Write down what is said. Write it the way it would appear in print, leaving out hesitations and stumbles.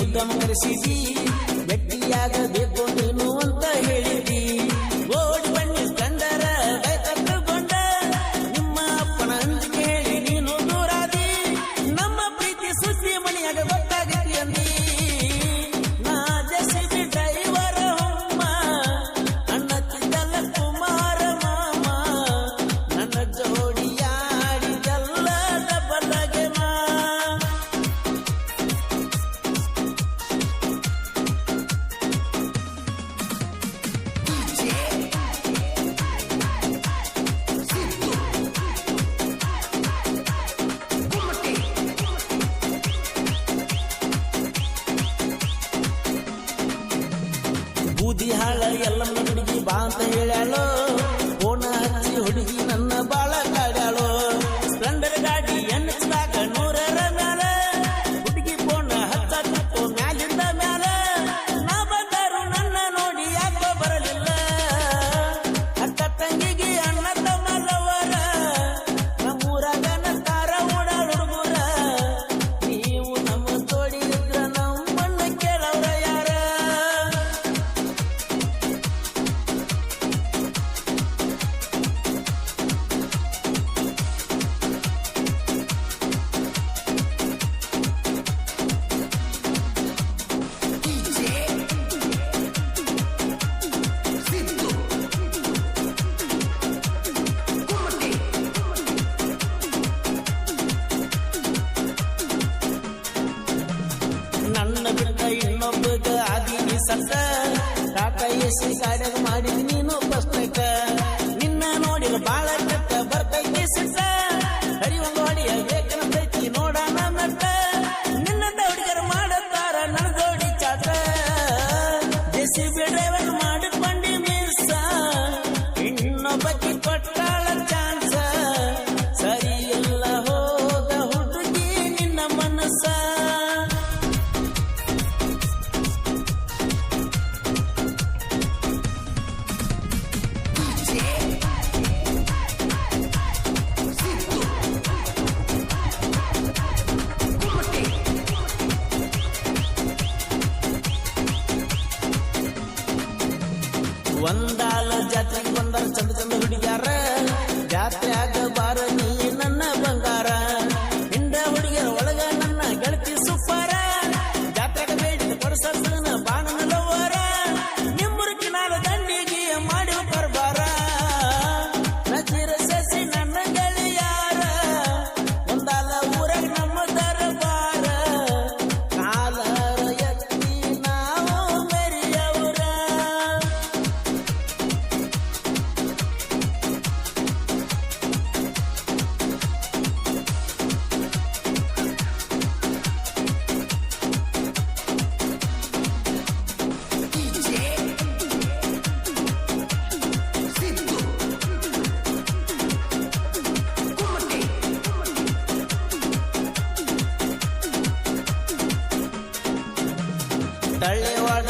ಉದ್ಯಮ ಕರೆಸಿದಿ ಗಟ್ಟಿಯಾಗಬೇಕು ನೀನು ಅಂತ ಹೇಳಿದಿ ಓಡಿ ಬನ್ನಿ ಕಂಡರ ಕಟ್ಟುಕೊಂಡ ನಿಮ್ಮ ಅಪ್ಪನ ಅಂಜಿಕೆ ಹೇಳಿ ನೀನು ದೂರಾದಿ ನಮ್ಮ ಪ್ರೀತಿ ಸುದ್ದಿ ಮನೆಯಾಗ ಗೊತ್ತಾಗತಿ ಅಂದಿ ನಾ ಜೆಸಿಬಿ ಡ್ರೈವರ್ ಹೊಮ್ಮ ಅಣ್ಣ ತಿದ್ದಲ್ಲ ಕುಮಾರ ಮಾಮ ನನ್ನ ಜೋಡಿಯಾಡಿದಲ್ಲ ಡಬಲಗೆ ಮಾ ಬೂದಿ ಹಾಳ ಎಲ್ಲ ಹುಡುಗಿ ಬಾ ಅಂತ ಹೇಳ್ಯಾಳೋ ಫೋನ ಹಚ್ಚಿ ಹುಡುಗಿ ನನ್ನ ಬಾಳ ಕಾಡ್ಯಾಳೋ ಸ್ಪ್ಲೆಂಡರ್ ಗಾಡಿ ಎನ್ನಿಸ್ದಾಗ 100ರ ಮ್ಯಾಲ ಹುಡುಗಿ ಫೋನ ಹಚ್ಚ ಮ್ಯಾಲಿಂದ ಮ್ಯಾಲ ನಾ ಬಂದರು ನನ್ನ ನೋಡಿ ಯಾಕೋ ಬರಲಿಲ್ಲ ಅಕ್ಕ ತಂಗಿಗೆ ಅಣ್ಣ ತಮ್ಮಲ್ಲವರ ನಮ್ಮೂರಾಗ ನಂತಾರ ಓಡಾಡ ಹುಡುಗರ ನೀವು ನಮ್ಮ ತೋಡಿ ಇದ್ರ ನಮ್ಮನ್ನ ಕೇಳವ್ರ ಯಾರ ನನ್ನ ಬಿಟ್ಟ ಇನ್ನೊಬ್ಬಗ ಆದೀನಿ ಸತ್ತ ಟಾಟಾ ಎಸಿ ಗಾಡ್ಯಾಗ ಮಾಡಿದ್ ನೀನು ಫಸ್ಟ್ ನಿನ್ನ ನೋಡಿರ ಬಾಳ ಕೆಟ್ಟ ಬರ್ತೈತಿ ಸಿಟ್ಟ ಹರಿವಂಗ ಹೊಡಿಯ ಬೇಕಂತೈತಿ ನೋಡಣ ಮೆಟ್ಟ ನಿನ್ನಂತ ಹುಡುಗರು ಮಾಡತ್ತಾರ ನನ್ನ ಜೋಡಿ chaat JCB driver ಮಾಡಿಕೊಂಡಿ miss ಇನ್ನೊಬ್ಬಕಿ ಕೊಟ್ಟಾಳ chance ಸರಿ ಇಲ್ಲ ಹೋದ ಹುಡುಗಿ ನಿನ್ನ ಮನಸ್ಸ ಒಂದಾಲ ಜಾತ್ರೆಗೆ ಬಂದಾರ ಚಂದ ಚಂದ ಹುಡುಗ್ಯಾರ ಜಾತ್ರೆಯಾಗ ಬಾರ ನೀ ನನ್ನ ಬಂಗಾರ ಹಿಂದ ಹುಡುಗಿಯರ ಒಳಗ ನನ್ನ ಗೆಳತಿ ಸುಪ್ಪಾರ ಜಾತ್ರೆಗೆ ಬೇಡಿದ ಕೊಡಸನ ಬಾಣನ ಲವ್ವರ ನಿಮ್ಮುರುಕಿ ನಾನು ದಂಡಿಗೆ ಮಾಡಿ ಬರ್ಬಾರ ನಜೀರ ಸಸಿ ನನ್ನ ಗೆಳೆಯಾರ ಒಂದಾಲ ಊರಾಗ ನಮ್ಮ ದರಬಾರ ಕಾಲರ ಎತ್ತಿ ನಾವು ಮೆರಿಯವ್ರ ತಳ್ಳೆವಾಡ